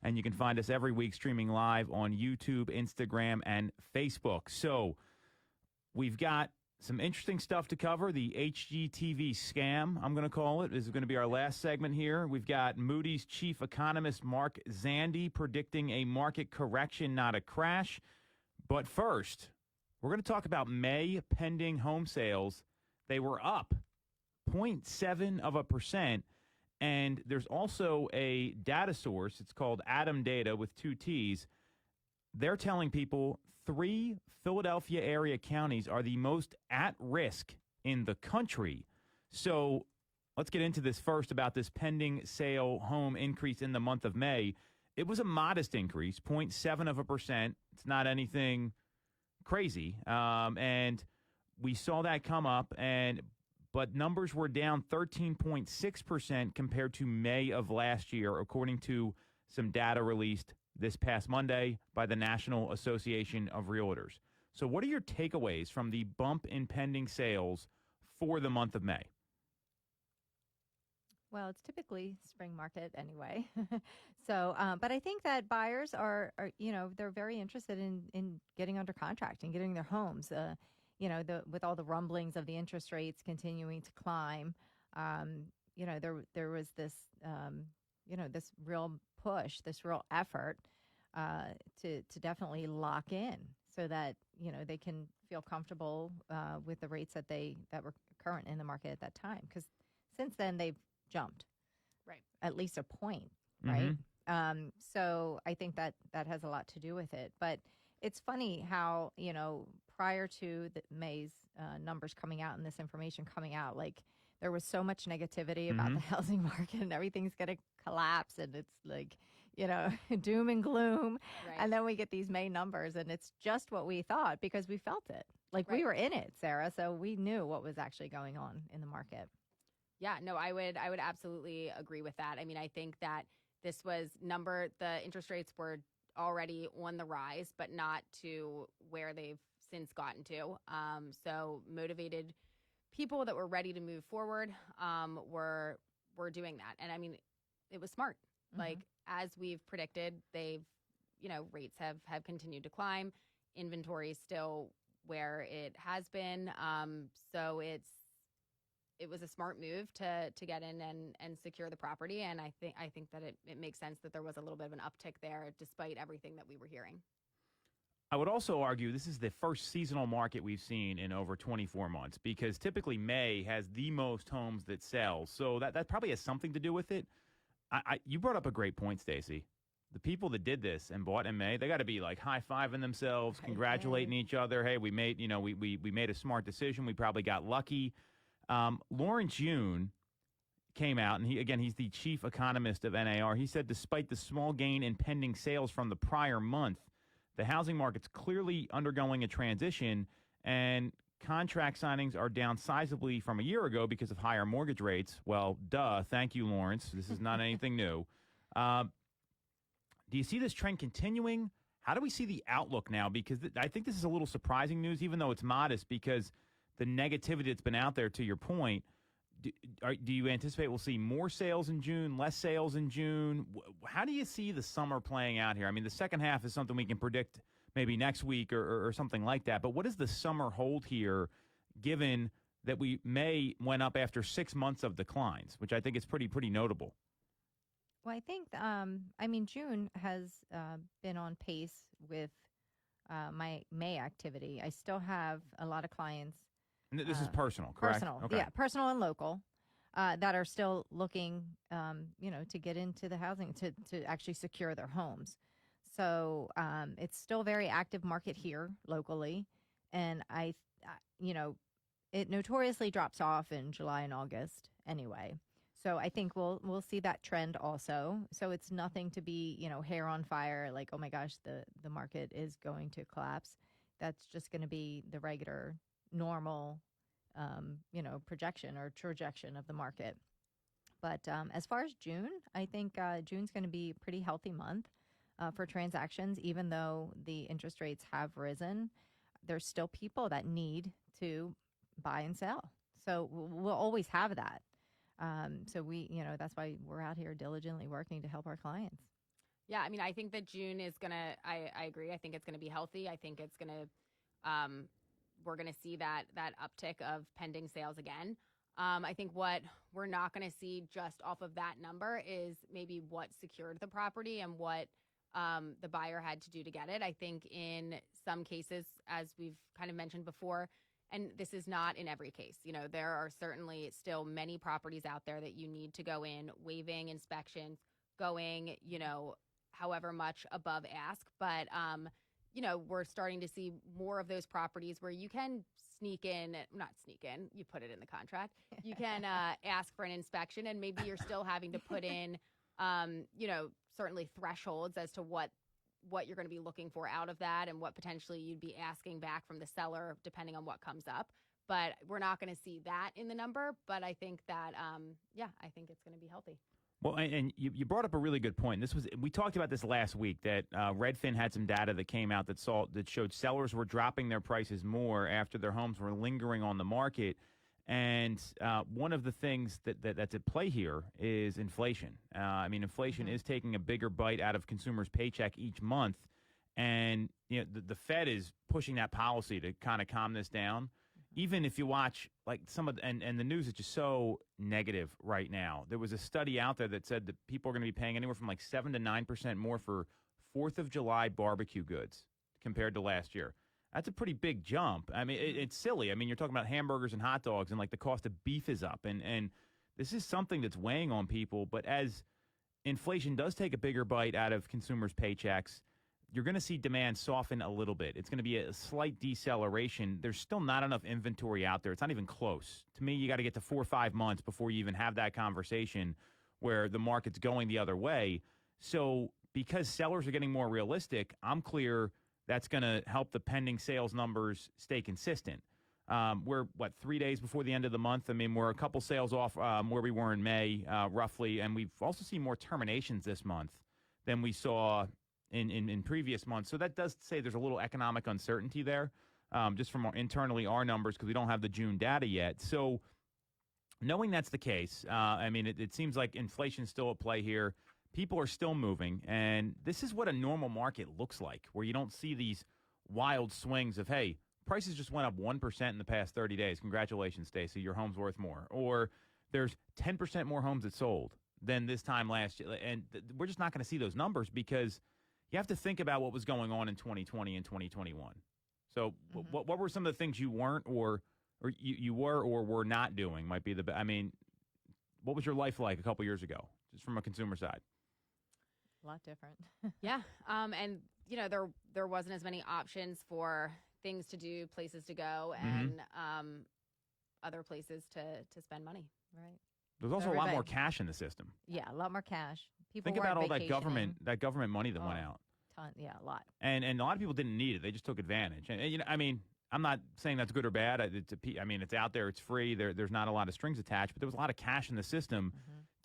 And you can find us every week streaming live on YouTube, Instagram, and Facebook. So we've got some interesting stuff to cover. The HGTV scam, I'm going to call it, is going to be our last segment here. We've got Moody's chief economist, Mark Zandi, predicting a market correction, not a crash. But first, we're going to talk about May pending home sales. They were up 0.7%. And there's also a data source. It's called Atom Data with 2 T's. They're telling people 3 Philadelphia area counties are the most at risk in the country. So let's get into this first about this pending sale home increase in the month of May. It was a modest increase, 0.7%. It's not anything crazy. And we saw that come up, but numbers were down 13.6% compared to May of last year, according to some data released this past Monday by the National Association of Realtors. So what are your takeaways from the bump in pending sales for the month of May? Well, it's typically spring market anyway. So, but I think that buyers are they're very interested in getting under contract and getting their homes. With all the rumblings of the interest rates continuing to climb, there was this, this real push, this real effort to definitely lock in so that, they can feel comfortable with the rates that were current in the market at that time. Because since then, they've jumped, right, at least a point, right? So I think that has a lot to do with it. But it's funny how, prior to the May's numbers coming out and this information coming out, like there was so much negativity about the housing market and everything's going to collapse and it's like, doom and gloom. Right. And then we get these May numbers and it's just what we thought because we felt it. Like we were in it, Sarah. So we knew what was actually going on in the market. Yeah, no, I would absolutely agree with that. I mean, I think that this was the interest rates were already on the rise, but not to where they've since gotten to. So motivated people that were ready to move forward were doing that. And I mean, it was smart. Like as we've predicted, rates have continued to climb. Inventory is still where it has been. So it was a smart move to get in and secure the property. And I think that it makes sense that there was a little bit of an uptick there despite everything that we were hearing. I would also argue this is the first seasonal market we've seen in over 24 months because typically May has the most homes that sell. So that probably has something to do with it. You brought up a great point, Stacey. The people that did this and bought in May, they got to be like high-fiving themselves, congratulating each other. Hey, we made, we made a smart decision. We probably got lucky. Lawrence Yun came out, and he's the chief economist of NAR. He said despite the small gain in pending sales from the prior month, the housing market's clearly undergoing a transition, and contract signings are down sizably from a year ago because of higher mortgage rates. Well, duh. Thank you, Lawrence. This is not anything new. Do you see this trend continuing? How do we see the outlook now? Because I think this is a little surprising news, even though it's modest, because the negativity that's been out there, to your point, do you anticipate we'll see more sales in June, less sales in June? How do you see the summer playing out here? I mean, the second half is something we can predict maybe next week or something like that. But what does the summer hold here, given that May went up after 6 months of declines, which I think is pretty notable? Well, I think, June has been on pace with my May activity. I still have a lot of clients. And this is personal, correct? Personal, okay. Yeah, personal and local that are still looking, to get into the housing, to actually secure their homes. So it's still a very active market here locally. And it notoriously drops off in July and August anyway. So I think we'll see that trend also. So it's nothing to be, hair on fire, like, oh my gosh, the market is going to collapse. That's just going to be the regular, normal, projection or trajectory of the market. But as far as June, I think June's going to be a pretty healthy month for transactions, even though the interest rates have risen. There's still people that need to buy and sell. So we'll always have that. So that's why we're out here diligently working to help our clients. Yeah, I mean, I think that June is gonna. I agree. I think it's gonna be healthy. I think it's gonna. We're gonna see that uptick of pending sales again. I think what we're not gonna see just off of that number is maybe what secured the property and what the buyer had to do to get it. I think in some cases, as we've kind of mentioned before, and this is not in every case, there are certainly still many properties out there that you need to go in, waiving inspections, going, however much above ask. But, we're starting to see more of those properties where you can not sneak in, you put it in the contract. You can ask for an inspection, and maybe you're still having to put in, certainly thresholds as to what you're going to be looking for out of that and what potentially you'd be asking back from the seller depending on what comes up. But we're not going to see that in the number. But I think that, I think it's going to be healthy. Well, and you brought up a really good point. We talked about this last week, that Redfin had some data that came out that showed sellers were dropping their prices more after their homes were lingering on the market. And one of the things that's at play here is inflation. Inflation is taking a bigger bite out of consumers' paycheck each month. And the Fed is pushing that policy to kind of calm this down. Even if you watch and the news is just so negative right now. There was a study out there that said that people are going to be paying anywhere from 7 to 9% more for 4th of July barbecue goods compared to last year. That's a pretty big jump. It's silly. You're talking about hamburgers and hot dogs, and the cost of beef is up. And this is something that's weighing on people. But as inflation does take a bigger bite out of consumers' paychecks, you're going to see demand soften a little bit. It's going to be a slight deceleration. There's still not enough inventory out there. It's not even close. To me, you got to get to 4 or 5 months before you even have that conversation where the market's going the other way. So because sellers are getting more realistic, I'm clear that's going to help the pending sales numbers stay consistent. We're, 3 days before the end of the month? We're a couple sales off where we were in May, roughly. And we've also seen more terminations this month than we saw in previous months. So that does say there's a little economic uncertainty there, just from our numbers, because we don't have the June data yet. So knowing that's the case, it seems like inflation's still at play here. People are still moving, and this is what a normal market looks like, where you don't see these wild swings of, hey, prices just went up 1% in the past 30 days. Congratulations, Stacey, your home's worth more. Or there's 10% more homes that sold than this time last year. And we're just not going to see those numbers because you have to think about what was going on in 2020 and 2021. So what were some of the things you weren't or you were or were not doing might be what was your life like a couple years ago, just from a consumer side? A lot different. Yeah. And, there wasn't as many options for things to do, places to go, and other places to spend money. Right. There's also a lot more cash in the system. Yeah, a lot more cash. People think about all that vacationing. government money that went out. A lot. And a lot of people didn't need it. They just took advantage. And I'm not saying that's good or bad. It's out there. It's free. There's not a lot of strings attached, but there was a lot of cash in the system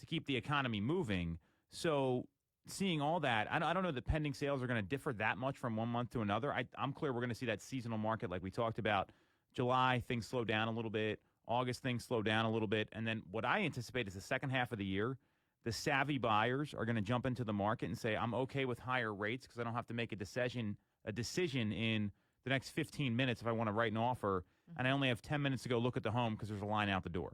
to keep the economy moving. So seeing all that, I don't know that pending sales are going to differ that much from one month to another. I'm clear we're going to see that seasonal market like we talked about. July, things slow down a little bit. August, things slow down a little bit. And then what I anticipate is the second half of the year, the savvy buyers are going to jump into the market and say, I'm okay with higher rates because I don't have to make a decision in the next 15 minutes if I want to write an offer, and I only have 10 minutes to go look at the home because there's a line out the door.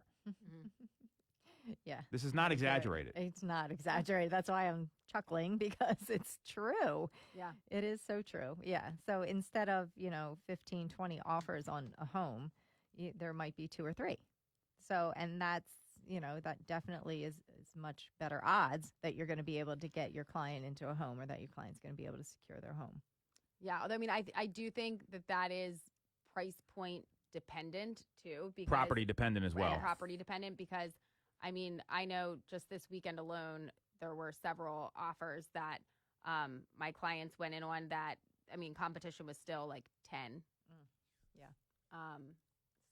Yeah. This is not exaggerated. It's not exaggerated. That's why I'm chuckling, because it's true. Yeah. It is so true. Yeah. So instead of, 15, 20 offers on a home, there might be 2 or 3. So, and that's, that definitely is much better odds that you're going to be able to get your client into a home, or that your client's going to be able to secure their home. Yeah. Although, I do think that is price point dependent too. Because, property dependent as well. Right, property dependent, because I know just this weekend alone, there were several offers that my clients went in on that, competition was still like 10. Yeah.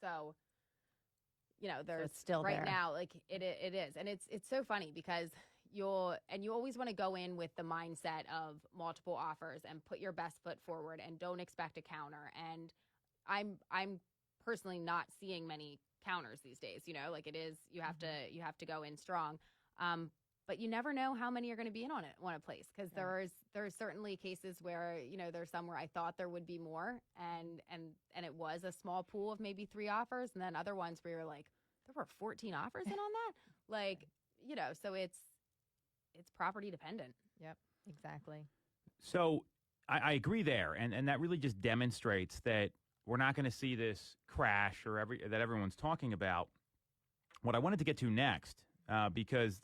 So, there's so it's still right there. now, like it is. And it's so funny because you always want to go in with the mindset of multiple offers and put your best foot forward and don't expect a counter. And I'm personally not seeing many counters these days, like it is, you have to go in strong. but you never know how many are going to be in on a place, because Yeah. there's certainly cases where, there's some where I thought there would be more, and it was a small pool of maybe 3 offers, and then other ones where you're like, there were 14 offers in on that, like, so it's property dependent. Yep. Exactly. So I agree there, and that really just demonstrates that we're not going to see this crash that everyone's talking about. What I wanted to get to next, because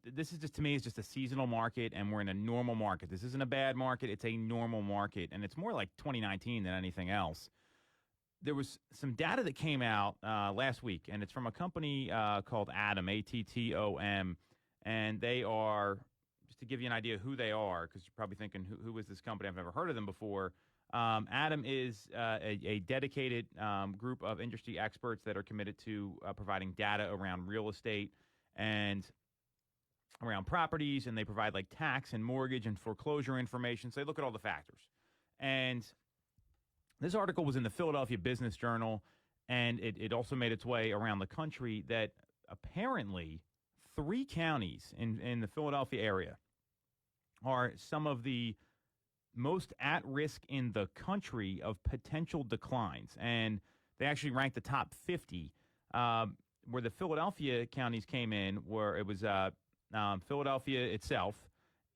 this is just, to me, is just a seasonal market, and we're in a normal market. This isn't a bad market; it's a normal market, and it's more like 2019 than anything else. There was some data that came out last week, and it's from a company called Atom, ATTOM, and they are, just to give you an idea who they are, because you're probably thinking, who is this company? I've never heard of them before. Atom is a dedicated group of industry experts that are committed to providing data around real estate and around properties, and they provide like tax and mortgage and foreclosure information. So they look at all the factors. And this article was in the Philadelphia Business Journal, and it also made its way around the country, that apparently 3 counties in the Philadelphia area are some of the most at risk in the country of potential declines. And they actually ranked the top 50, where the Philadelphia counties came in, where it was Philadelphia itself.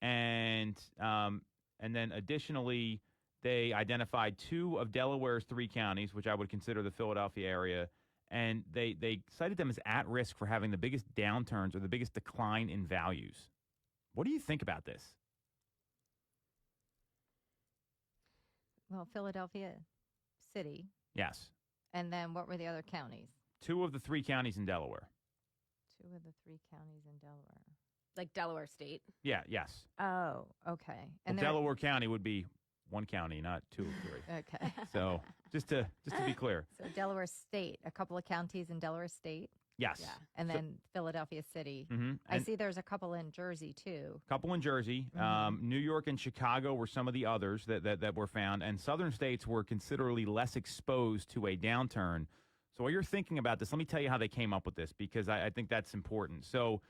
And then additionally, they identified 2 of Delaware's 3 counties, which I would consider the Philadelphia area. And they cited them as at risk for having the biggest downturns or the biggest decline in values. What do you think about this? Well, Philadelphia City. Yes. And then what were the other counties? 2 of the 3 counties in Delaware. 2 of the 3 counties in Delaware. Like Delaware State. Yeah, yes. Oh, okay. And Delaware County would be 1 county, not 2 or 3. Okay. So just to be clear. So Delaware State, a couple of counties in Delaware State. Yes. Yeah. And then Philadelphia City. Mm-hmm. I see there's a couple in Jersey, too. Couple in Jersey. New York and Chicago were some of the others that were found. And southern states were considerably less exposed to a downturn. So while you're thinking about this, let me tell you how they came up with this, because I think that's important. So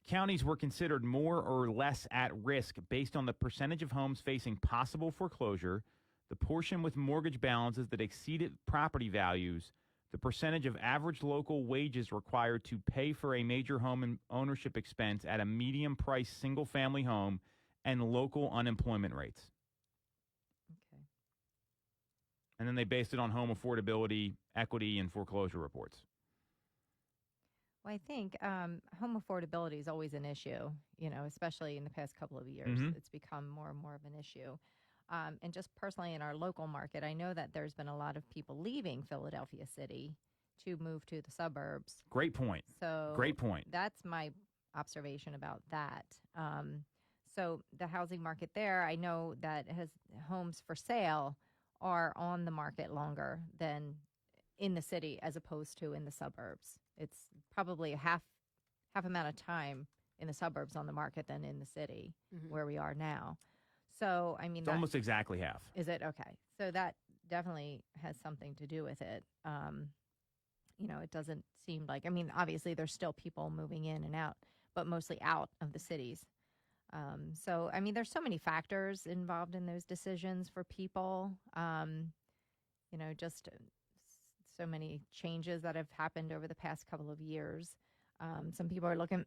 counties were considered more or less at risk based on the percentage of homes facing possible foreclosure, the portion with mortgage balances that exceeded property values, the percentage of average local wages required to pay for a major home and ownership expense at a medium-price single-family home, and local unemployment rates. Okay. And then they based it on home affordability, equity, and foreclosure reports. Well, I think home affordability is always an issue, especially in the past couple of years. Mhm. It's become more and more of an issue. And just personally in our local market, I know that there's been a lot of people leaving Philadelphia City to move to the suburbs. Great point. So Great point. That's my observation about that. So the housing market there, I know that homes for sale are on the market longer than in the city as opposed to in the suburbs. It's probably a half amount of time in the suburbs on the market than in the city where we are now. So, I mean, It's almost exactly half. Is it? Okay. So that definitely has something to do with it. It doesn't seem like, obviously there's still people moving in and out, but mostly out of the cities. So, there's so many factors involved in those decisions for people. Just so many changes that have happened over the past couple of years. Some people are looking,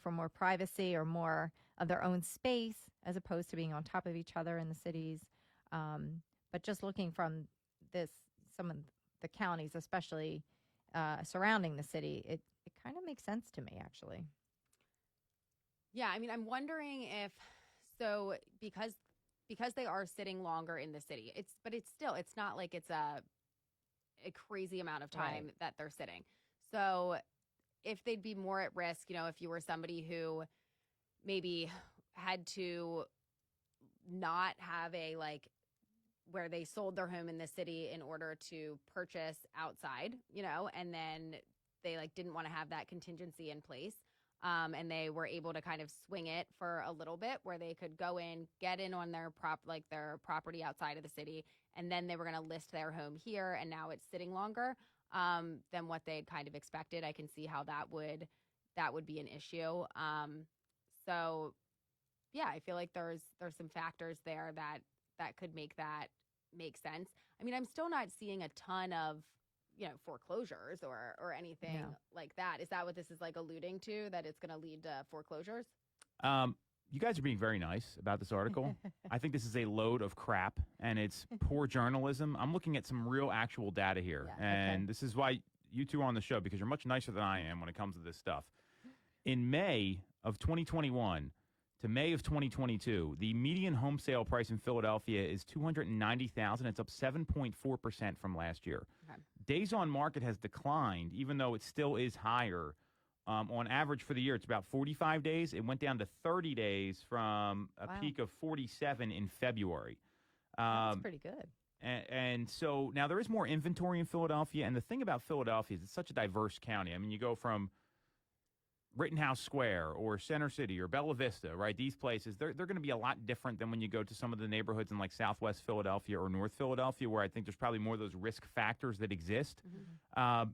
for more privacy or more of their own space as opposed to being on top of each other in the cities. But just looking from some of the counties, especially surrounding the city, it kind of makes sense to me, actually. Yeah, I'm wondering if, because they are sitting longer in the city, it's not like it's a crazy amount of time that they're sitting. So if they'd be more at risk, if you were somebody who maybe had to not have where they sold their home in the city in order to purchase outside, and then they didn't want to have that contingency in place. And they were able to kind of swing it for a little bit where they could go in, get in on their their property outside of the city, and then they were going to list their home here, and now it's sitting longer than what they'd kind of expected. I can see how that would be an issue. So yeah, I feel like there's some factors there that could make that make sense. I mean, I'm still not seeing a ton of, foreclosures or anything like that. Is that what this is like alluding to, that it's going to lead to foreclosures? You guys are being very nice about this article. I think this is a load of crap, and it's poor journalism. I'm looking at some real actual data here, and this is why you two are on the show, because you're much nicer than I am when it comes to this stuff. In May of 2021 to May of 2022, the median home sale price in Philadelphia is $290,000. It's up 7.4% from last year. Okay. Days on market has declined, even though it still is higher. On average for the year, it's about 45 days. It went down to 30 days from a peak of 47 in February. That's pretty good. And so now there is more inventory in Philadelphia. And the thing about Philadelphia is it's such a diverse county. I mean, you go from Rittenhouse Square or Center City or Bella Vista, right? These places, they're going to be a lot different than when you go to some of the neighborhoods in like Southwest Philadelphia or North Philadelphia, where I think there's probably more of those risk factors that exist. Mm-hmm.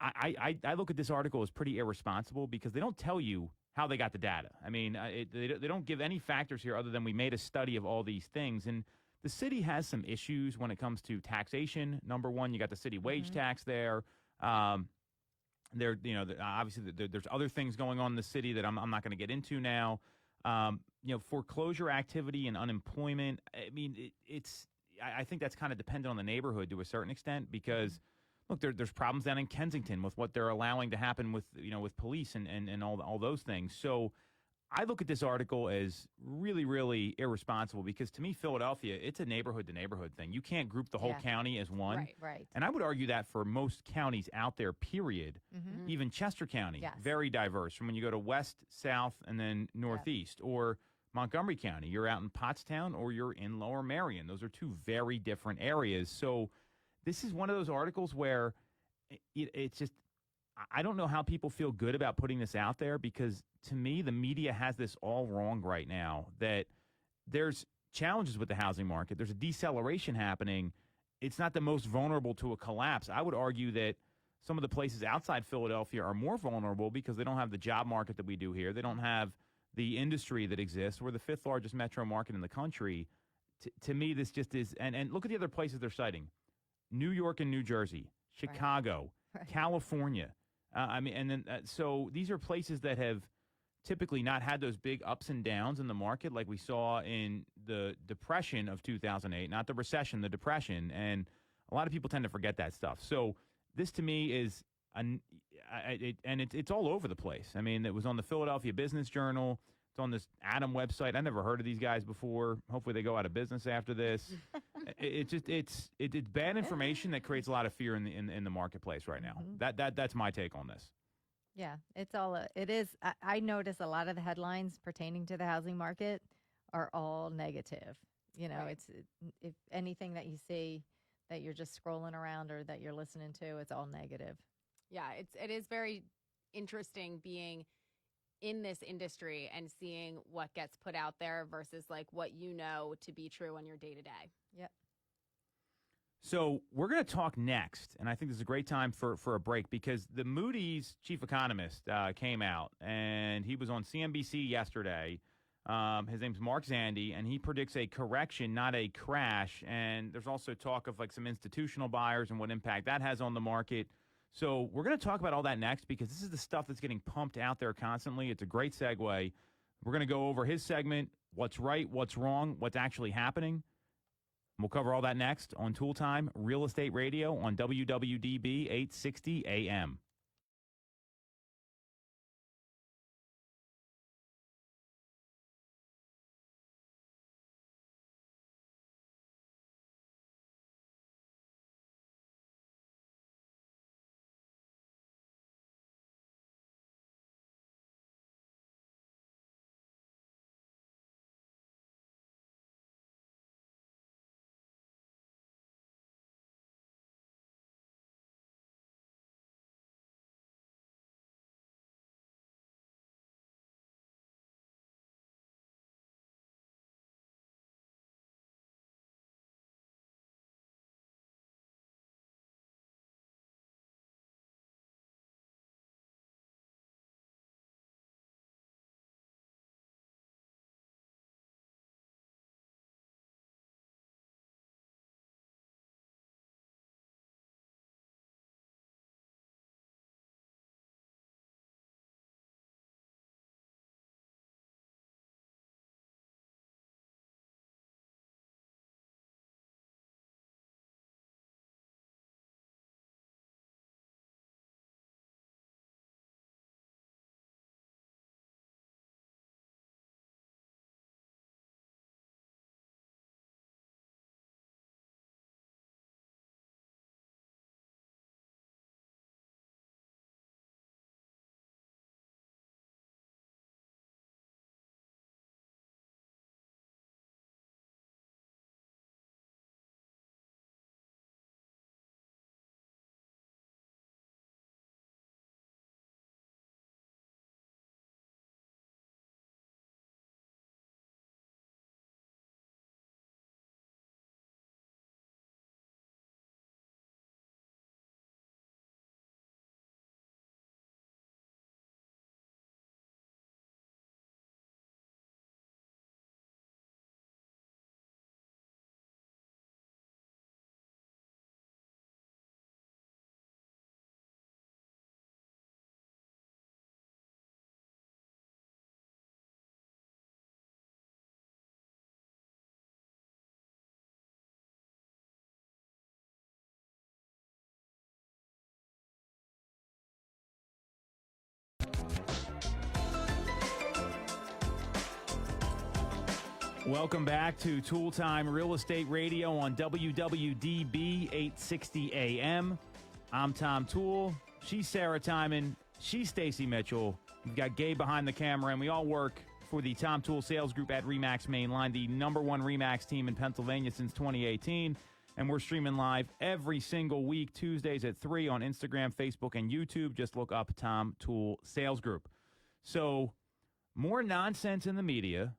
I look at this article as pretty irresponsible because they don't tell you how they got the data. I mean, they don't give any factors here other than we made a study of all these things. And the city has some issues when it comes to taxation. Number one, you got the city wage tax there. Obviously there's other things going on in the city that I'm not going to get into now. Foreclosure activity and unemployment. I mean, I think that's kind of dependent on the neighborhood to a certain extent because. Look, there's problems down in Kensington with what they're allowing to happen with police and all those things. So I look at this article as really, really irresponsible because to me, Philadelphia, it's a neighborhood to neighborhood thing. You can't group the whole county as one. Right. And I would argue that for most counties out there, period, even Chester County, very diverse from when you go to west, south, and then northeast, or Montgomery County. You're out in Pottstown or you're in Lower Merion. Those are two very different areas. So this is one of those articles where it's just, I don't know how people feel good about putting this out there because to me, the media has this all wrong right now, that there's challenges with the housing market. There's a deceleration happening. It's not the most vulnerable to a collapse. I would argue that some of the places outside Philadelphia are more vulnerable because they don't have the job market that we do here. They don't have the industry that exists. We're the fifth largest metro market in the country. To me, this just is, and look at the other places they're citing. New York and New Jersey, Chicago, California. So these are places that have typically not had those big ups and downs in the market like we saw in the depression of 2008, not the recession, the depression. And a lot of people tend to forget that stuff. So this to me is, it's all over the place. I mean, it was on the Philadelphia Business Journal. It's on this Adam website. I never heard of these guys before. Hopefully they go out of business after this. It's bad information that creates a lot of fear in the marketplace right now. That's my take on this. Yeah, it is. I notice a lot of the headlines pertaining to the housing market are all negative. It's if anything that you see that you're just scrolling around or that you're listening to, it's all negative. Yeah, it is very interesting being in this industry and seeing what gets put out there versus like what to be true on your day to day. Yep. So we're going to talk next, and I think this is a great time for a break because the Moody's chief economist came out, and he was on CNBC yesterday. His name's Mark Zandi, and he predicts a correction, not a crash. And there's also talk of like some institutional buyers and what impact that has on the market. So we're going to talk about all that next because this is the stuff that's getting pumped out there constantly. It's a great segue. We're going to go over his segment, what's right, what's wrong, what's actually happening. We'll cover all that next on Toole Time, Real Estate Radio on WWDB 860 AM. Welcome back to Toole Time Real Estate Radio on WWDB 860 AM. I'm Tom Toole. She's Sarah Tymon. She's Stacey Mitchell. We've got Gabe behind the camera, and we all work for the Tom Toole Sales Group at RE/MAX Mainline, the number one RE/MAX team in Pennsylvania since 2018. And we're streaming live every single week, Tuesdays at 3 on Instagram, Facebook, and YouTube. Just look up Tom Toole Sales Group. So, more nonsense in the media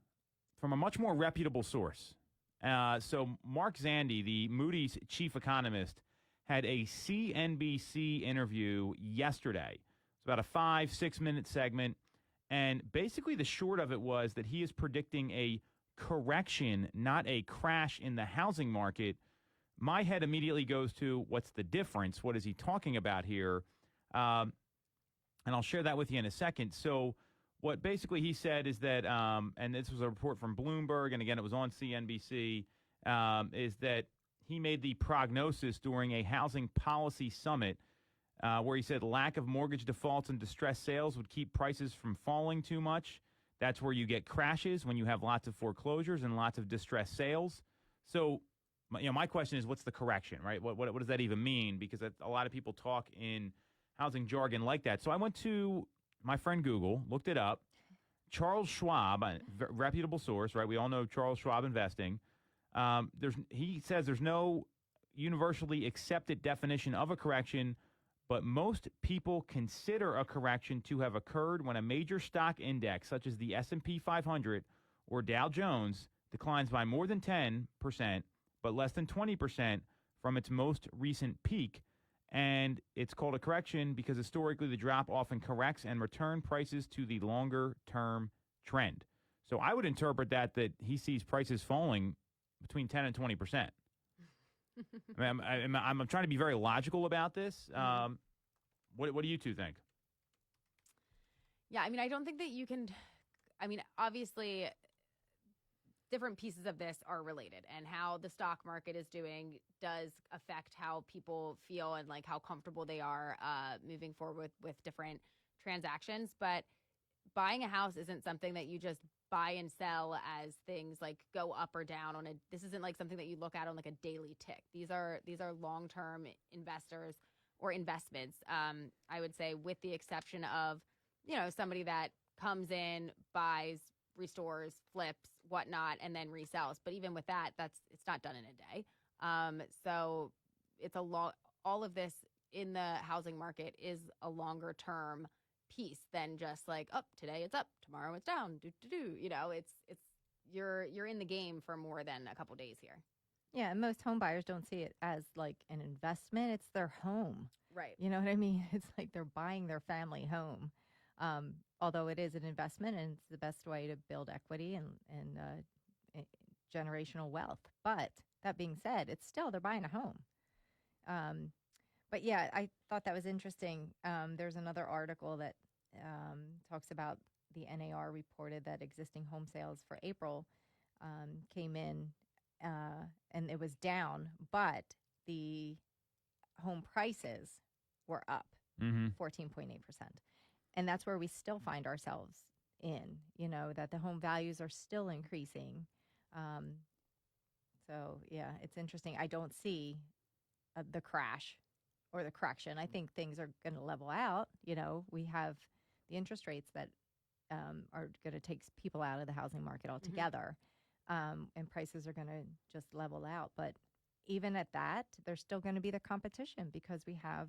from a much more reputable source. So Mark Zandi, the Moody's chief economist, had a CNBC interview yesterday. It's about a 5-6 minute segment. And basically the short of it was that he is predicting a correction, not a crash in the housing market. My head immediately goes to what's the difference? What is he talking about here? And I'll share that with you in a second. So what basically he said is that, and this was a report from Bloomberg, and again, it was on CNBC, is that he made the prognosis during a housing policy summit where he said lack of mortgage defaults and distressed sales would keep prices from falling too much. That's where you get crashes, when you have lots of foreclosures and lots of distressed sales. So, my question is, what's the correction, right? What does that even mean? Because a lot of people talk in housing jargon like that. So I went to my friend Google, looked it up. Charles Schwab, a reputable source, right? We all know Charles Schwab Investing. He says there's no universally accepted definition of a correction, but most people consider a correction to have occurred when a major stock index, such as the S&P 500 or Dow Jones, declines by more than 10%, but less than 20% from its most recent peak. And it's called a correction because historically the drop often corrects and return prices to the longer-term trend. So I would interpret that he sees prices falling between 10 and 20%. I'm trying to be very logical about this. What do you two think? Yeah, I don't think that you can. Obviously, different pieces of this are related, and how the stock market is doing does affect how people feel and like how comfortable they are moving forward with different transactions. But buying a house isn't something that you just buy and sell as things like go up or down on this isn't like something that you look at on like a daily tick. These are long-term investors or investments. I would say, with the exception of, somebody that comes in, buys, restores, flips, whatnot, and then resells. But even with that, it's not done in a day. So it's all of this in the housing market is a longer term piece than just like, today it's up, tomorrow it's down. It's you're in the game for more than a couple days here. Yeah, and most home buyers don't see it as like an investment. It's their home. Right. You know what I mean? It's like they're buying their family home. Although it is an investment and it's the best way to build equity and generational wealth. But that being said, it's still, they're buying a home. But yeah, I thought that was interesting. There's another article that talks about the NAR reported that existing home sales for April came in and it was down, but the home prices were up 14.8%. And that's where we still find ourselves in, that the home values are still increasing. So, yeah, it's interesting. I don't see the crash or the correction. I think things are going to level out. We have the interest rates that are going to take people out of the housing market altogether. And prices are going to just level out. But even at that, there's still going to be the competition because we have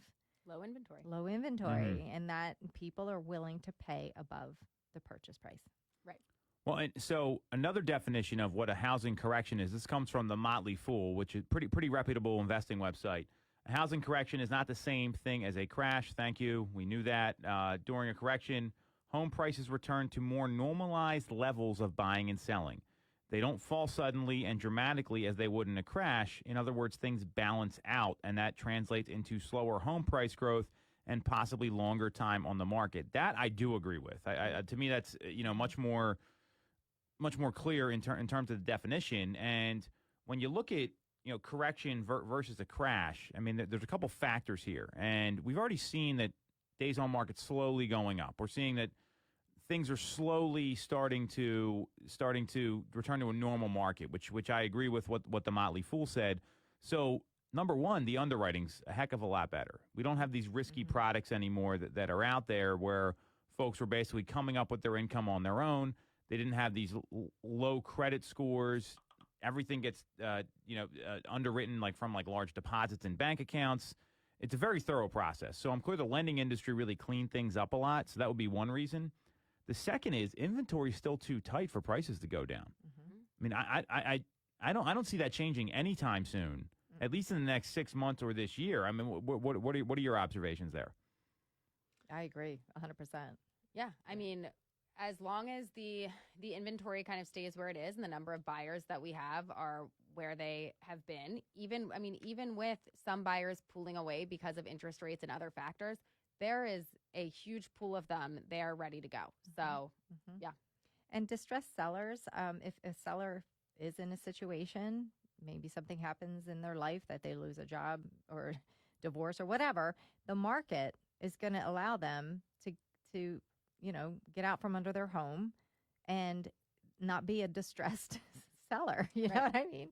low inventory, and that people are willing to pay above the purchase price. Right. Well, and so another definition of what a housing correction is, this comes from the Motley Fool, which is pretty reputable investing website. A housing correction is not the same thing as a crash. Thank you. We knew that. During a correction, home prices return to more normalized levels of buying and selling. They don't fall suddenly and dramatically as they would in a crash. In other words, things balance out, and that translates into slower home price growth and possibly longer time on the market. That I do agree with. To me, that's much more clear in terms of the definition. And when you look at correction versus a crash, there's a couple factors here, and we've already seen that days on market slowly going up. We're seeing that things are slowly starting to return to a normal market, which I agree with what the Motley Fool said. So number one, the underwriting's a heck of a lot better. We don't have these risky products anymore that are out there where folks were basically coming up with their income on their own. They didn't have these low credit scores. Everything gets underwritten from large deposits in bank accounts. It's a very thorough process. So I'm clear the lending industry really cleaned things up a lot. So that would be one reason. The second is inventory is still too tight for prices to go down. I mean, I don't see that changing anytime soon, at least in the next 6 months or this year. I mean, what are your observations there? I agree 100%. Yeah, I mean, as long as the inventory kind of stays where it is and the number of buyers that we have are where they have been, even with some buyers pulling away because of interest rates and other factors, there is a huge pool of them. They are ready to go. So, yeah. And distressed sellers, if a seller is in a situation, maybe something happens in their life that they lose a job or divorce or whatever, the market is going to allow them to get out from under their home and not be a distressed seller. You know what I mean?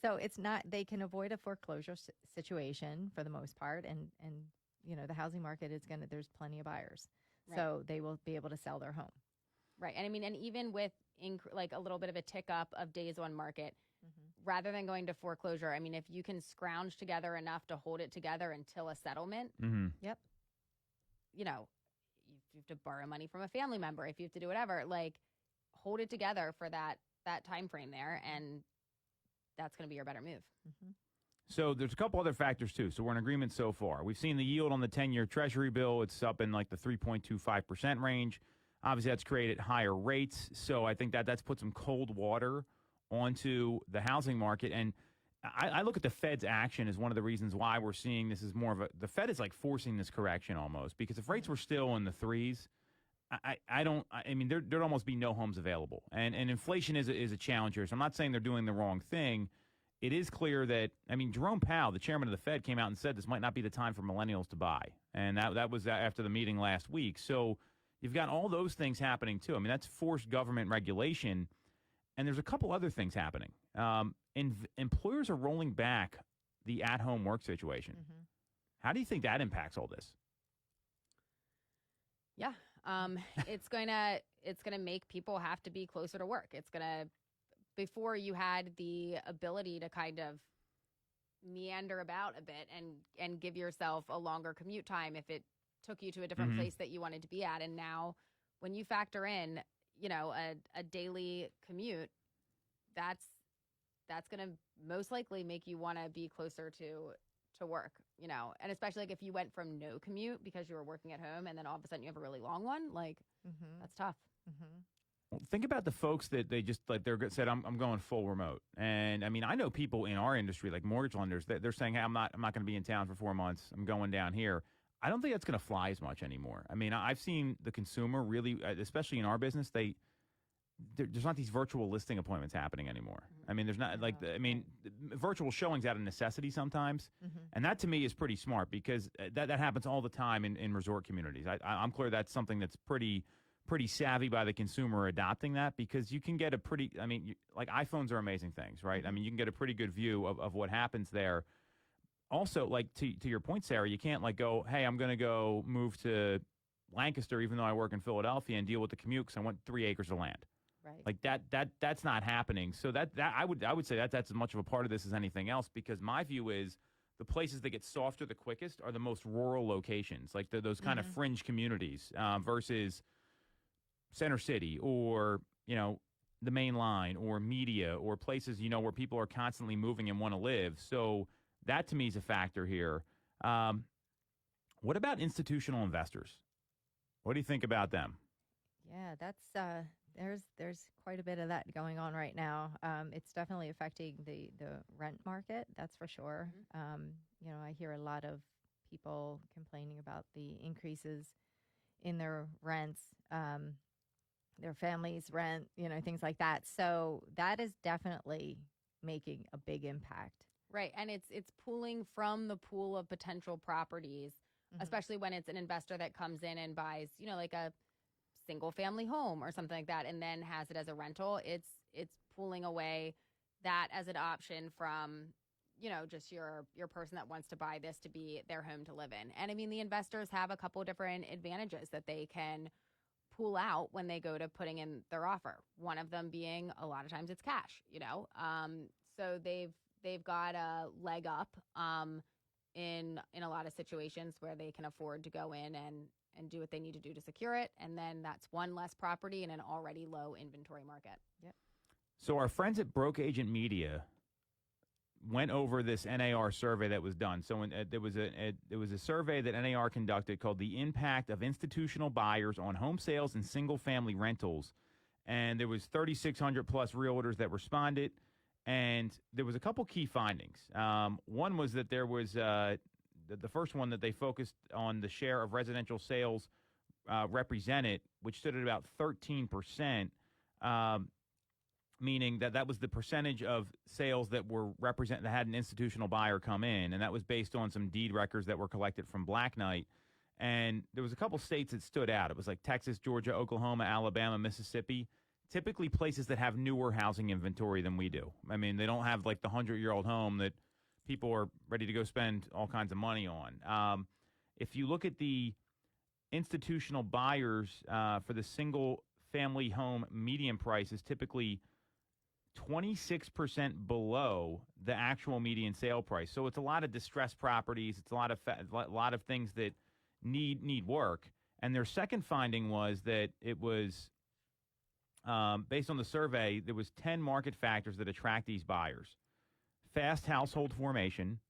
So it's not, they can avoid a foreclosure situation for the most part. And the housing market is there's plenty of buyers. Right. So they will be able to sell their home. Right. And I mean, and even with a little bit of a tick up of days on market, rather than going to foreclosure, I mean, if you can scrounge together enough to hold it together until a settlement, Yep. If you have to borrow money from a family member, if you have to do whatever, hold it together for that time frame there, and that's going to be your better move. So there's a couple other factors, too. So we're in agreement so far. We've seen the yield on the 10-year Treasury bill. It's up in the 3.25% range. Obviously, that's created higher rates. So I think that's put some cold water onto the housing market. And I look at the Fed's action as one of the reasons why we're seeing this is more of the Fed is forcing this correction almost, because if rates were still in the threes, I mean, there'd almost be no homes available. And inflation is a challenge here. So I'm not saying they're doing the wrong thing. It is clear that, Jerome Powell, the chairman of the Fed, came out and said this might not be the time for millennials to buy. And that was after the meeting last week. So you've got all those things happening, too. I mean, that's forced government regulation. And there's a couple other things happening. Employers are rolling back the at-home work situation. How do you think that impacts all this? Yeah, it's gonna make people have to be closer to work. It's gonna, before you had the ability to kind of meander about a bit and give yourself a longer commute time if it took you to a different place that you wanted to be at, and now when you factor in a daily commute, that's going to most likely make you want to be closer to work, and especially if you went from no commute because you were working at home and then all of a sudden you have a really long one, that's tough. Well, think about the folks that they just said, I'm going full remote. And I know people in our industry, like mortgage lenders, they're saying, hey, I'm not going to be in town for 4 months. I'm going down here. I don't think that's going to fly as much anymore. I've seen the consumer really, especially in our business, there's not these virtual listing appointments happening anymore. There's not virtual showings out of necessity sometimes. And that to me is pretty smart because that happens all the time in resort communities. I'm clear that's something that's pretty savvy by the consumer adopting that, because you can get a pretty, iPhones are amazing things, right? You can get a pretty good view of what happens there. Also, to your point, Sarah, you can't go, hey, I'm going to go move to Lancaster, even though I work in Philadelphia, and deal with the commute because I want 3 acres of land. Right. That's not happening. So that I would say that's as much of a part of this as anything else, because my view is the places that get softer the quickest are the most rural locations, those kind of fringe communities versus Center City or the main line or media or places where people are constantly moving and want to live. So that to me is a factor here. What about institutional investors? What do you think about them? Yeah, that's there's quite a bit of that going on right now. It's definitely affecting the rent market, that's for sure. I hear a lot of people complaining about the increases in their rents, their families' rent, things like that. So that is definitely making a big impact. Right, and it's pulling from the pool of potential properties, especially when it's an investor that comes in and buys, a single family home or something like that and then has it as a rental, it's pulling away that as an option from, just your person that wants to buy this to be their home to live in. And I mean, the investors have a couple different advantages that they can pull out when they go to putting in their offer. One of them being a lot of times it's cash, so they've got a leg up in a lot of situations where they can afford to go in and do what they need to do to secure it. And then that's one less property in an already low inventory market. Yep. So our friends at Broke Agent Media went over this NAR survey that was done. So there was a survey that NAR conducted called The Impact of Institutional Buyers on Home Sales and Single-Family Rentals. And there was 3,600 plus realtors that responded. And there was a couple key findings. One was that there was the first one that they focused on the share of residential sales represented, which stood at about 13%, meaning that was the percentage of sales that were that had an institutional buyer come in, and that was based on some deed records that were collected from Black Knight. And there was a couple states that stood out. It was like Texas, Georgia, Oklahoma, Alabama, Mississippi. Typically places that have newer housing inventory than we do. I mean, they don't have like the 100-year-old home that people are ready to go spend all kinds of money on. If you look at the institutional buyers for the single-family home median price is typically 26% below the actual median sale price. So it's a lot of distressed properties. It's a lot of things that need work. And their second finding was that it was based on the survey, there was 10 market factors that attract these buyers. Fast household formation,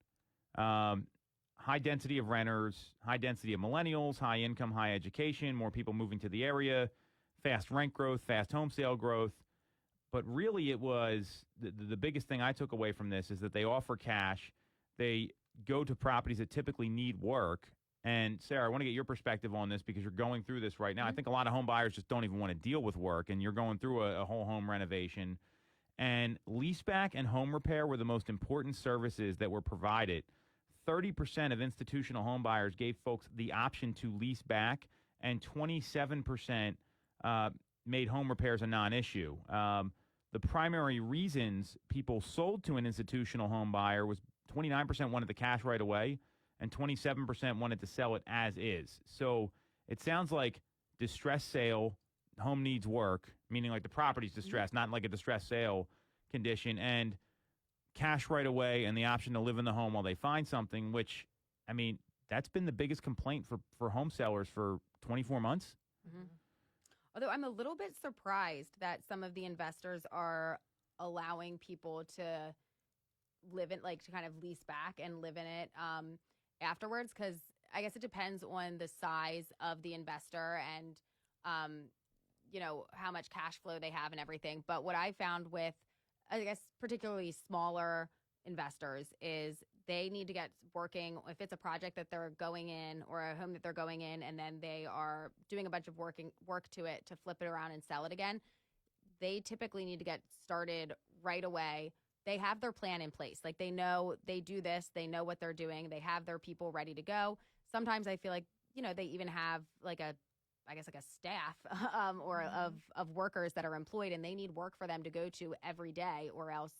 high density of renters, high density of millennials, high income, high education, more people moving to the area, fast rent growth, fast home sale growth. But really it was the biggest thing I took away from this is that they offer cash. They go to properties that typically need work. And Sarah, I want to get your perspective on this because you're going through this right now. Mm-hmm. I think a lot of home buyers just don't even want to deal with work, and you're going through a whole home renovation. And leaseback and home repair were the most important services that were provided. 30% of institutional home buyers gave folks the option to lease back, and 27% made home repairs a non-issue. The primary reasons people sold to an institutional home buyer was 29% wanted the cash right away, and 27% wanted to sell it as is. So it sounds like distressed sale, home needs work, meaning like the property's distressed, not like a distressed sale condition, and cash right away and the option to live in the home while they find something, which, I mean, that's been the biggest complaint for home sellers for 24 months. Mm-hmm. Although I'm a little bit surprised that some of the investors are allowing people to live in, like to kind of lease back and live in it afterwards, because I guess it depends on the size of the investor and how much cash flow they have and everything. But what I found with, I guess, particularly smaller investors is they need to get working. If it's a project that they're going in or a home that they're going in and then they are doing a bunch of work to it to flip it around and sell it again, they typically need to get started right away. They have their plan in place. Like they know they do this, they know what they're doing, they have their people ready to go. Sometimes I feel like, they even have like a staff or of workers that are employed and they need work for them to go to every day or else,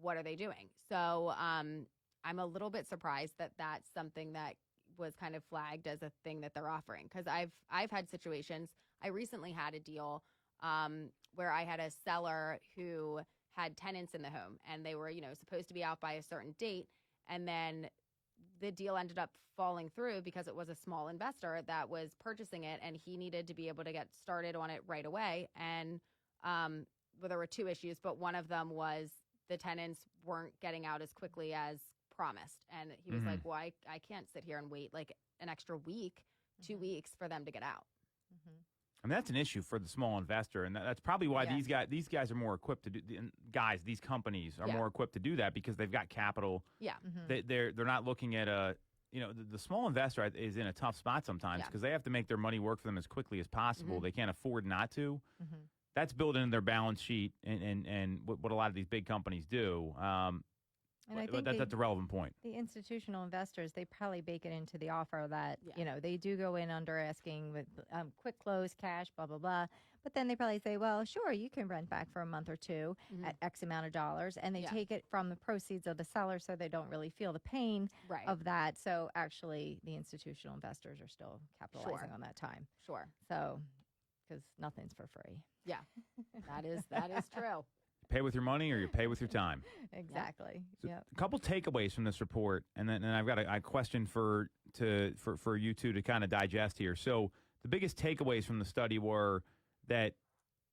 what are they doing? So I'm a little bit surprised that that's something that was kind of flagged as a thing that they're offering. Because I've had situations. I recently had a deal where I had a seller who had tenants in the home and they were, supposed to be out by a certain date. And then the deal ended up falling through because it was a small investor that was purchasing it and he needed to be able to get started on it right away. And there were two issues, but one of them was the tenants weren't getting out as quickly as promised. And he was like, well, I can't sit here and wait like an extra week, 2 weeks for them to get out. Mm-hmm. And that's an issue for the small investor, and that's probably why these guys are more equipped to do. These companies are more equipped to do that because they've got capital. Yeah, they're not looking at the small investor is in a tough spot sometimes because they have to make their money work for them as quickly as possible. They can't afford not to. That's built into their balance sheet and what a lot of these big companies do. And I But think that's a relevant point. the institutional investors, they probably bake it into the offer that, Yeah. they do go in under asking with quick close, cash, blah, blah, blah. But then they probably say, well, sure, you can rent back for a month or two at X amount of dollars. And they Yeah. take it from the proceeds of the seller so they don't really feel the pain Right. of that. So actually, the institutional investors are still capitalizing on that time. Sure. So, because nothing's for free. Yeah. That is true. Pay with your money or you pay with your time. Exactly. So Yep. a couple takeaways from this report, and then I've got a question for you two to kind of digest here. So the biggest takeaways from the study were that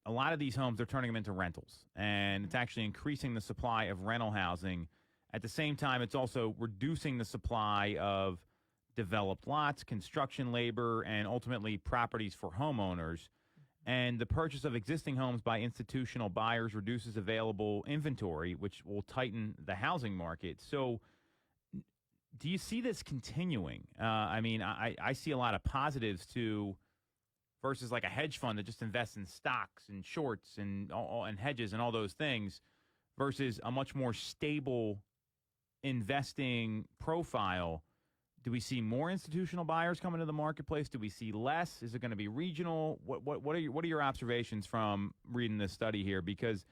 a lot of these homes, they're turning them into rentals, and it's actually increasing the supply of rental housing. At the same time, it's also reducing the supply of developed lots, construction labor, and ultimately properties for homeowners. And the purchase of existing homes by institutional buyers reduces available inventory, which will tighten the housing market. So do you see this continuing? I see a lot of positives to versus like a hedge fund that just invests in stocks and shorts and hedges and all those things versus a much more stable investing profile. Do we see more institutional buyers coming to the marketplace? Do we see less? Is it going to be regional? What are your observations from reading this study here? Because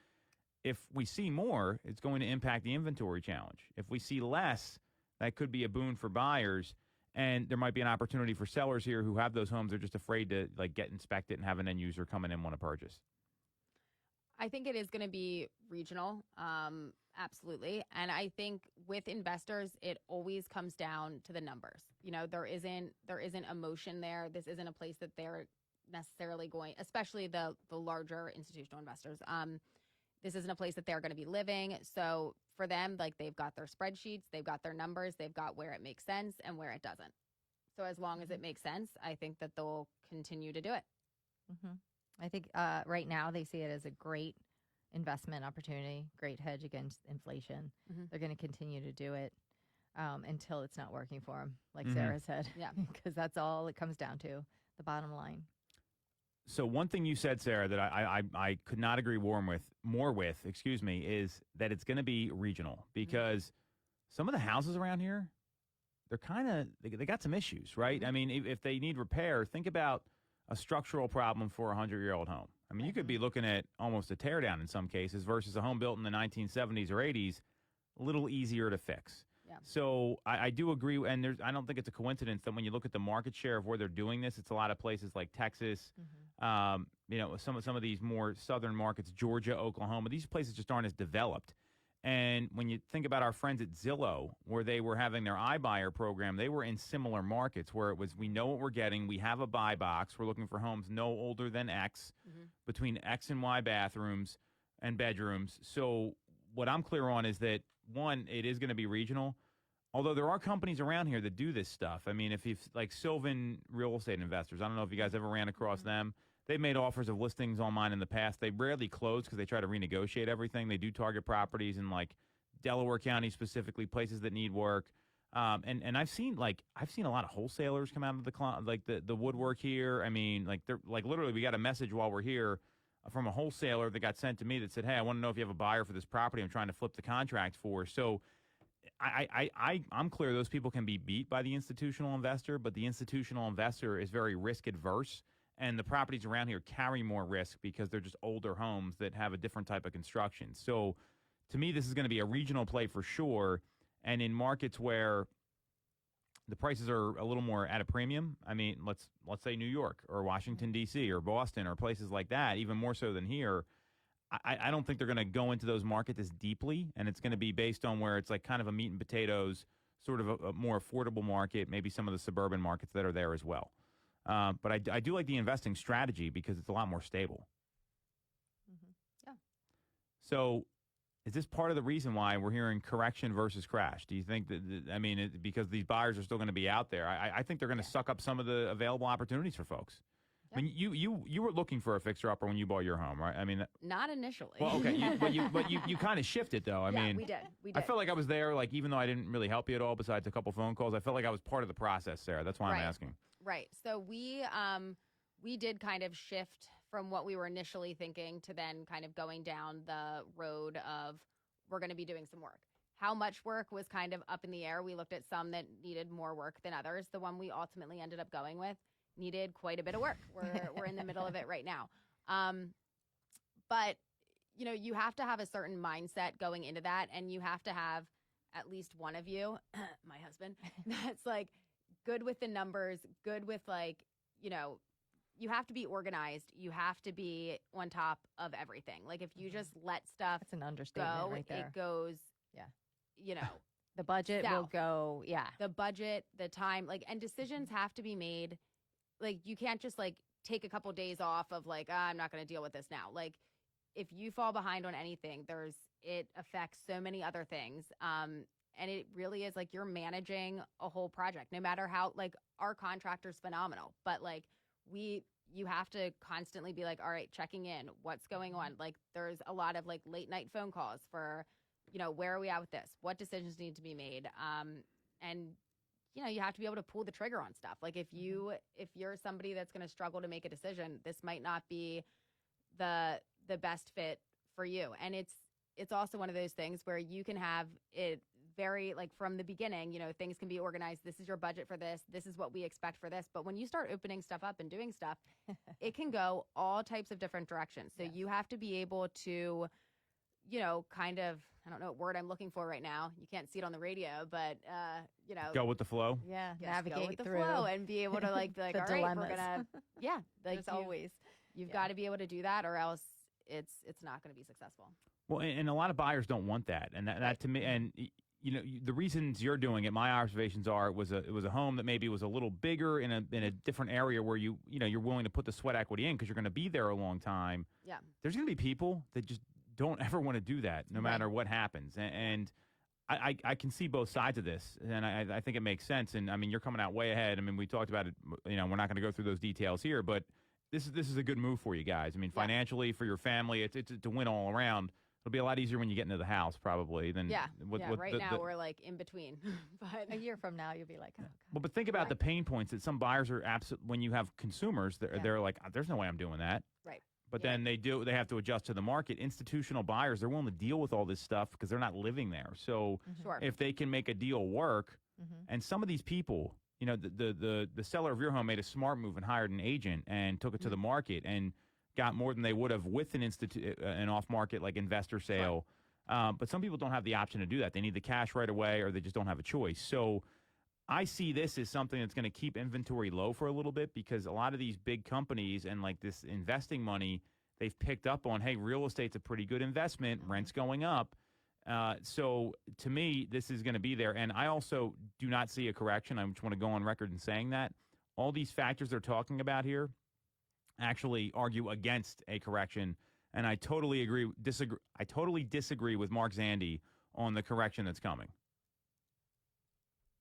if we see more, it's going to impact the inventory challenge. If we see less, that could be a boon for buyers, and there might be an opportunity for sellers here who have those homes. They're just afraid to get inspected and have an end user come in and want to purchase. I think it is going to be regional, absolutely. And I think with investors, it always comes down to the numbers. There isn't emotion there. This isn't a place that they're necessarily going, especially the larger institutional investors. This isn't a place that they're going to be living. So for them, they've got their spreadsheets, they've got their numbers, they've got where it makes sense and where it doesn't. So as long as it makes sense, I think that they'll continue to do it. Mm-hmm. I think right now they see it as a great investment opportunity, great hedge against inflation. Mm-hmm. They're going to continue to do it until it's not working for them, like Mm-hmm. Sarah said. Yeah. Because that's all it comes down to, the bottom line. So one thing you said, Sarah, that I could not agree more with, is that it's going to be regional because some of the houses around here, they're kind of, they got some issues, right? I mean, if they need repair, think about a structural problem for a 100-year-old home. I mean, you could be looking at almost a tear down in some cases versus a home built in the 1970s or 80s, a little easier to fix. Yeah. So I do agree, and I don't think it's a coincidence that when you look at the market share of where they're doing this, it's a lot of places like Texas, some of these more southern markets, Georgia, Oklahoma. These places just aren't as developed. And when you think about our friends at Zillow, where they were having their iBuyer program, they were in similar markets where it was, we know what we're getting, we have a buy box, we're looking for homes no older than X, between X and Y bathrooms and bedrooms. So what I'm clear on is that, one, it is going to be regional, although there are companies around here that do this stuff. I mean, if you've, like Sylvan Real Estate Investors, I don't know if you guys ever ran across them. They've made offers of listings online in the past. They rarely close because they try to renegotiate everything. They do target properties in like Delaware County specifically, places that need work. And I've seen a lot of wholesalers come out of the woodwork here. I mean, they're literally, we got a message while we're here from a wholesaler that got sent to me that said, "Hey, I want to know if you have a buyer for this property I'm trying to flip the contract for." So I'm clear those people can be beat by the institutional investor, but the institutional investor is very risk adverse. And the properties around here carry more risk because they're just older homes that have a different type of construction. So to me, this is going to be a regional play for sure. And in markets where the prices are a little more at a premium, I mean, let's say New York or Washington, D.C. or Boston or places like that, even more so than here, I don't think they're going to go into those markets as deeply. And it's going to be based on where it's like kind of a meat and potatoes, sort of a more affordable market, maybe some of the suburban markets that are there as well. But I do like the investing strategy because it's a lot more stable. Yeah. So is this part of the reason why we're hearing correction versus crash? Do you think that, because these buyers are still going to be out there, I think they're going to suck up some of the available opportunities for folks. Yeah. I mean, you were looking for a fixer-upper when you bought your home, right? I mean, not initially. Well, okay, but you kind of shifted, though. I mean, we did. I felt like I was there, even though I didn't really help you at all besides a couple phone calls. I felt like I was part of the process, Sarah. That's why I'm asking. Right. So we did kind of shift from what we were initially thinking to then kind of going down the road of we're going to be doing some work. how much work was kind of up in the air. We looked at some that needed more work than others. The one we ultimately ended up going with needed quite a bit of work. We're in the middle of it right now. But you have to have a certain mindset going into that, and you have to have at least one of you, my husband, that's like good with the numbers, good with you have to be organized. You have to be on top of everything. Like if you just let stuff That's an understatement go, right there. it goes, Yeah. The budget will south. go, yeah. The budget, the time, and decisions have to be made. Like you can't just take a couple days off of I'm not going to deal with this now. Like if you fall behind on anything, it affects so many other things. And it really is you're managing a whole project, no matter how our contractor's phenomenal, but you have to constantly be all right, checking in, what's going on. There's a lot of late night phone calls for, where are we at with this? What decisions need to be made? And you have to be able to pull the trigger on stuff. If you're somebody that's going to struggle to make a decision, this might not be the best fit for you. And it's also one of those things where you can have it very from the beginning, things can be organized. This is your budget for this. This is what we expect for this. But when you start opening stuff up and doing stuff, it can go all types of different directions. So you have to be able to, kind of, I don't know what word I'm looking for right now. You can't see it on the radio, but, Go with the flow. Yeah. yes, Navigate go with the through flow and be able to be like, the all right, dilemmas. we're going to, yeah. There's always. You've yeah. got to be able to do that, or else it's not going to be successful. Well, and a lot of buyers don't want that, and that Right. to me, and the reasons you're doing it. My observations are it was a home that maybe was a little bigger in a different area where you're willing to put the sweat equity in because you're going to be there a long time. Yeah. There's going to be people that just don't ever want to do that, no Right. matter what happens, and I can see both sides of this, and I think it makes sense. And I mean, you're coming out way ahead. I mean, we talked about it. We're not going to go through those details here, but this is a good move for you guys. I mean, Yeah. financially, for your family, it's a win all around. It'll be a lot easier when you get into the house, probably. Than Right now we're in between, but A year from now, you'll be like, oh, God. Well, but think about Right. the pain points that some buyers are when you have consumers, they're like, there's no way I'm doing that. right. But Yeah. then they have to adjust to the market. Institutional buyers, they're willing to deal with all this stuff because they're not living there. So Sure. if they can make a deal work, and some of these people, the seller of your home made a smart move and hired an agent and took it to the market and got more than they would have with an off market investor sale. But some people don't have the option to do that. They need the cash right away, or they just don't have a choice. So I see this as something that's going to keep inventory low for a little bit because a lot of these big companies and this investing money, they've picked up on, hey, real estate's a pretty good investment, rent's going up. So to me, this is going to be there. And I also do not see a correction. I just want to go on record in saying that. All these factors they're talking about here actually argue against a correction. And I totally disagree with Mark Zandi on the correction that's coming.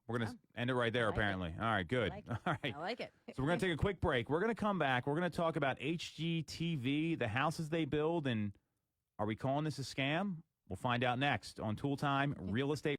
We're going to end it right there, I like it. apparently. All right, good. like it. All right. I like it. So we're going to take a quick break. We're going to come back. We're going to talk about HGTV, the houses they build, and are we calling this a scam? We'll find out next on Toole Time, Real Estate.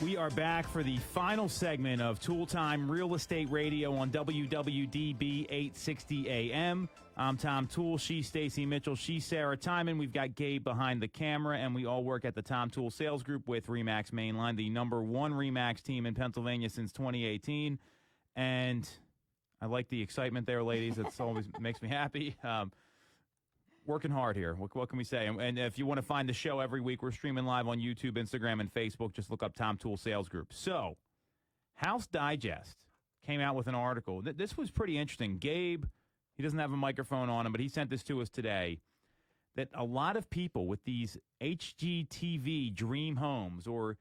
We are back for the final segment of Toole Time Real Estate Radio on WWDB 860 AM. I'm Tom Toole. She's Stacey Mitchell. She's Sarah Tymon. We've got Gabe behind the camera, and we all work at the Tom Toole Sales Group with RE/MAX Mainline, the number one RE/MAX team in Pennsylvania since 2018. And I like the excitement there, ladies. It's always makes me happy. Working hard here. What can we say? And if you want to find the show every week, we're streaming live on YouTube, Instagram, and Facebook. Just look up Tom Toole Sales Group. So, House Digest came out with an article. This was pretty interesting. Gabe, he doesn't have a microphone on him, but he sent this to us today, that a lot of people with these HGTV Dream Homes or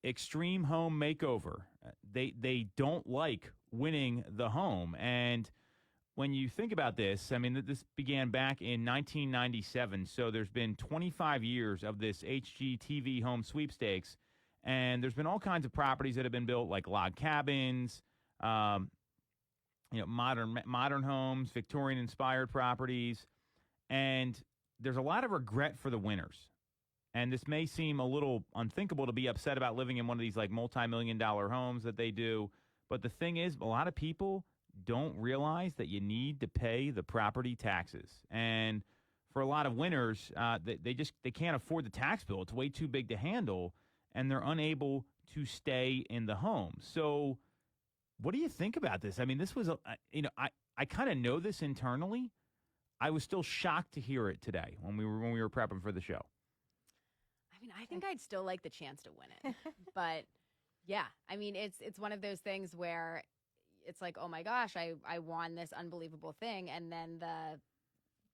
Extreme Home Makeover, they don't like winning the home. And when you think about this, I mean, this began back in 1997, so there's been 25 years of this HGTV home sweepstakes, and there's been all kinds of properties that have been built, like log cabins, modern homes, Victorian-inspired properties, and there's a lot of regret for the winners. And this may seem a little unthinkable to be upset about living in one of these like multi-million-dollar homes that they do, but the thing is, a lot of people don't realize that you need to pay the property taxes. And for a lot of winners, they can't afford the tax bill. It's way too big to handle, and they're unable to stay in the home. So what do you think about this? I mean, this was, I kind of know this internally. I was still shocked to hear it today when we were prepping for the show. I mean, I think I'd still like the chance to win it. But yeah, I mean, it's one of those things where it's like, oh my gosh, I won this unbelievable thing, and then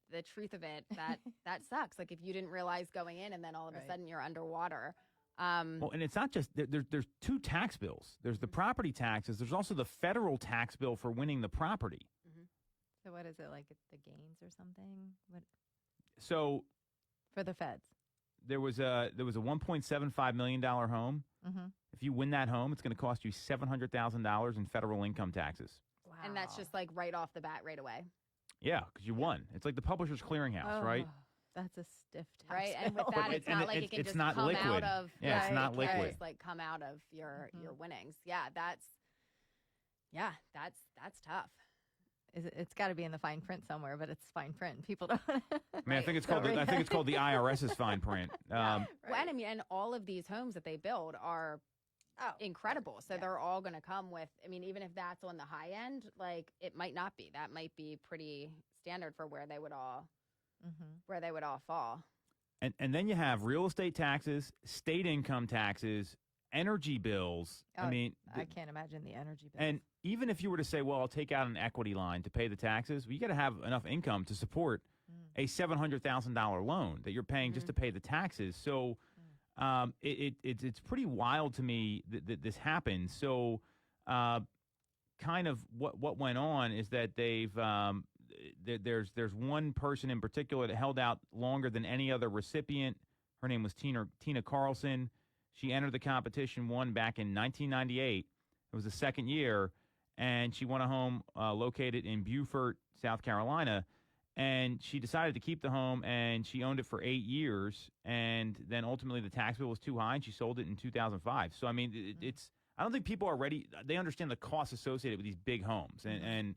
the truth of it, that sucks. Like if you didn't realize going in, and then all of a sudden you're underwater. Well, and it's not just there's two tax bills. There's the property taxes. There's also the federal tax bill for winning the property. Mm-hmm. So what is it, like the gains or something? What? So for the feds, there was a $1.75 million home. Mm-hmm. If you win that home, it's going to cost you $700,000 in federal income taxes. Wow. And that's just like right off the bat, right away. Yeah, because you won. It's like the Publishers Clearinghouse, right? That's a stiff tax right, and with bill. that, it's not like it can just come out of. Yeah, it's not liquid. Just like come out of your winnings. Yeah, that's tough. It's got to be in the fine print somewhere, but it's fine print. People don't. I mean, I think it's called the IRS's fine print. Well, and I mean, and all of these homes that they build are incredible. So they're all going to come with. I mean, even if that's on the high end, like it might not be. That might be pretty standard for where they would all fall. And then you have real estate taxes, state income taxes, energy bills. Oh, I mean, I can't imagine the energy bills. And even if you were to say, well, I'll take out an equity line to pay the taxes, well, you got to have enough income to support a $700,000 loan that you're paying just to pay the taxes. So it's pretty wild to me that this happened. So kind of what went on is that they've there's one person in particular that held out longer than any other recipient. Her name was Tina Carlson. She entered the competition, won back in 1998. It was the second year, and she won a home located in Beaufort, South Carolina. And she decided to keep the home, and she owned it for 8 years. And then ultimately the tax bill was too high, and she sold it in 2005. So, I mean, it's I don't think people are ready. They understand the costs associated with these big homes. And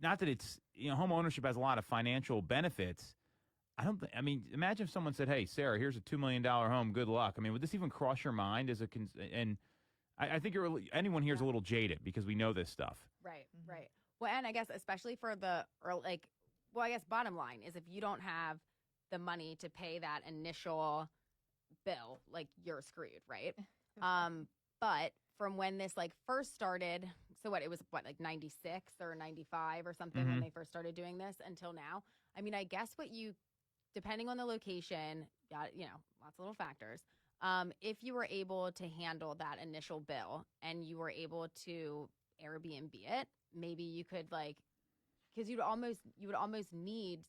not that it's, home ownership has a lot of financial benefits. I mean, imagine if someone said, hey, Sarah, here's a $2 million home. Good luck. I mean, would this even cross your mind and I think anyone here is a little jaded because we know this stuff. Right, right. Well, and I guess especially for I guess bottom line is if you don't have the money to pay that initial bill, like you're screwed, right? But from when this first started, so it was 96 or 95 or something when they first started doing this until now. I mean, I guess depending on the location, lots of little factors. If you were able to handle that initial bill and you were able to Airbnb it, maybe you could because you would almost need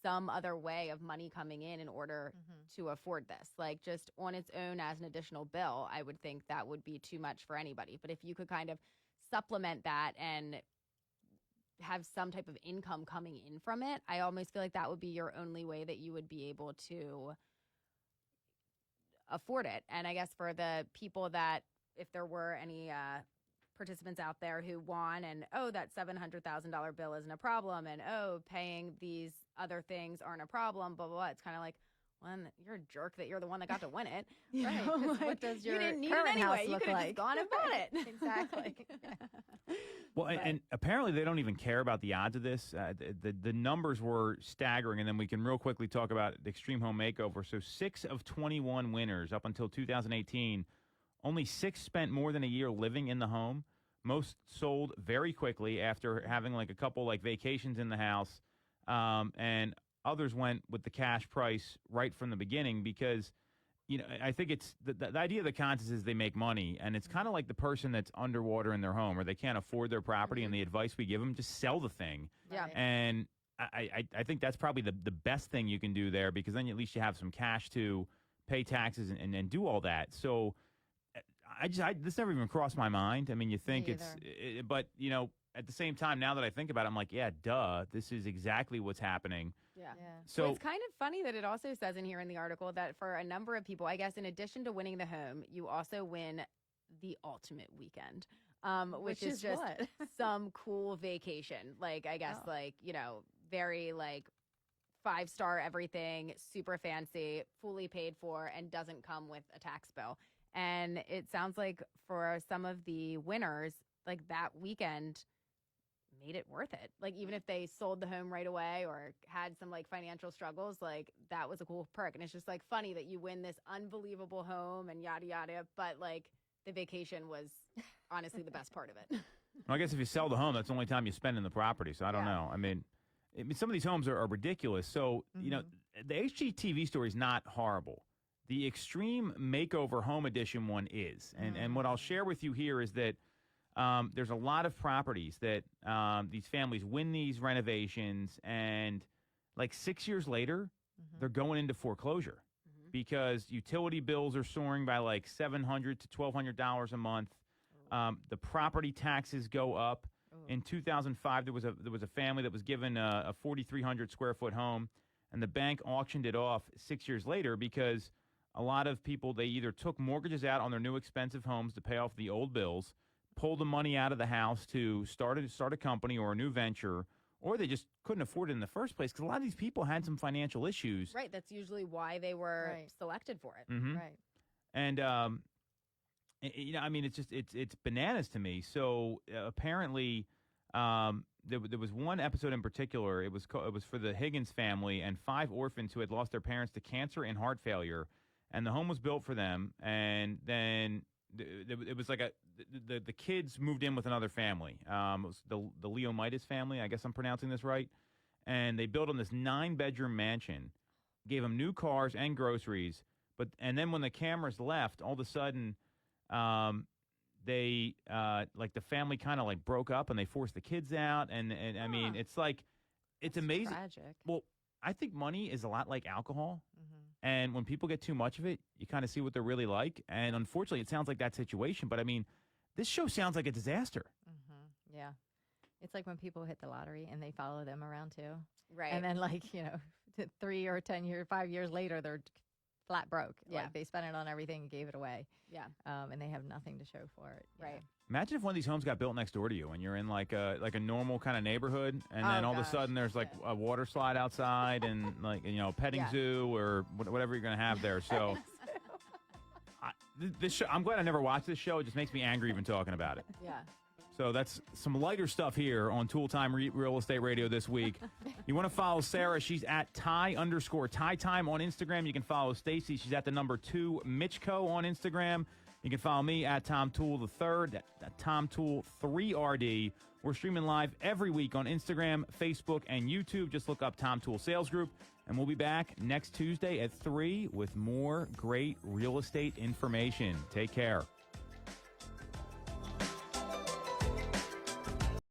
some other way of money coming in order to afford this. Just on its own as an additional bill, I would think that would be too much for anybody. But if you could kind of supplement that and have some type of income coming in from it, I almost feel like that would be your only way that you would be able to afford it. And I guess for the people that if there were any participants out there who won and, that $700,000 bill isn't a problem, and, paying these other things aren't a problem, blah, blah, blah. It's kind of like, well, you're a jerk that you're the one that got to win it. Right. 'Cause what does your you didn't need current it anyway. house You look could have like? just gone and bought it. Exactly. Well, and apparently they don't even care about the odds of this. The numbers were staggering, and then we can real quickly talk about the Extreme Home Makeover. So 6 of 21 winners up until 2018, only 6 spent more than a year living in the home. Most sold very quickly after having like a couple like vacations in the house, and others went with the cash price right from the beginning because, I think it's the idea of the contest is they make money, and it's kind of like the person that's underwater in their home or they can't afford their property, and the advice we give them, just sell the thing. Yeah. And I think that's probably the best thing you can do there, because then at least you have some cash to pay taxes and do all that. So this never even crossed my mind. I mean, you think but at the same time, now that I think about it, I'm like, yeah, duh, this is exactly what's happening. Yeah. So it's kind of funny that it also says in here in the article that for a number of people, I guess, in addition to winning the home, you also win the ultimate weekend, which is just what? some cool vacation. Like, I guess, very like 5-star everything, super fancy, fully paid for, and doesn't come with a tax bill. And it sounds like for some of the winners, like that weekend made it worth it. Like, even if they sold the home right away or had some like financial struggles, like that was a cool perk. And it's just like funny that you win this unbelievable home and yada yada, but like the vacation was honestly the best part of it. Well, I guess if you sell the home, that's the only time you spend in the property. So I don't know. I mean, some of these homes are ridiculous. So, the HGTV story is not horrible. The Extreme Makeover Home Edition one is. And what I'll share with you here is that there's a lot of properties that these families win these renovations, and like 6 years later, they're going into foreclosure because utility bills are soaring by like $700 to $1,200 a month. The property taxes go up. In 2005, there was a family that was given a 4,300 square foot home, and the bank auctioned it off 6 years later because a lot of people, they either took mortgages out on their new expensive homes to pay off the old bills, pull the money out of the house to start a company or a new venture, or they just couldn't afford it in the first place because a lot of these people had some financial issues. Right. That's usually why they were selected for it. Right. And I mean, it's bananas to me. So apparently, there was one episode in particular. It was for the Higgins family and 5 orphans who had lost their parents to cancer and heart failure, and the home was built for them. And then it was like the kids moved in with another family. It was the Leomitis family. I guess I'm pronouncing this right. And they built them this 9-bedroom mansion, gave them new cars and groceries. And then when the cameras left, all of a sudden, they like the family kind of like broke up and they forced the kids out. And I mean, it's like, it's amazing. Tragic. Well, I think money is a lot like alcohol. And when people get too much of it, you kind of see what they're really like. And unfortunately, it sounds like that situation. But I mean, this show sounds like a disaster. Yeah. It's like when people hit the lottery and they follow them around too. Right. And then 3 or 10 years, 5 years later, they're flat broke. Yeah. Like they spent it on everything and gave it away. Yeah. And they have nothing to show for it. Right. Imagine if one of these homes got built next door to you and you're in like a normal kind of neighborhood, and then all of a sudden there's like a water slide outside and like, a petting zoo or whatever you're going to have there. So this show, I'm glad I never watched this show. It just makes me angry even talking about it. Yeah. So that's some lighter stuff here on Toole Time Real Estate Radio this week. You want to follow Sarah? She's at Ty_Ty Time on Instagram. You can follow Stacey. She's at the number 2 Mitchco on Instagram. You can follow me at Tom Toole III, Tom Toole 3RD. We're streaming live every week on Instagram, Facebook, and YouTube. Just look up Tom Toole Sales Group, and we'll be back next Tuesday at 3 with more great real estate information. Take care.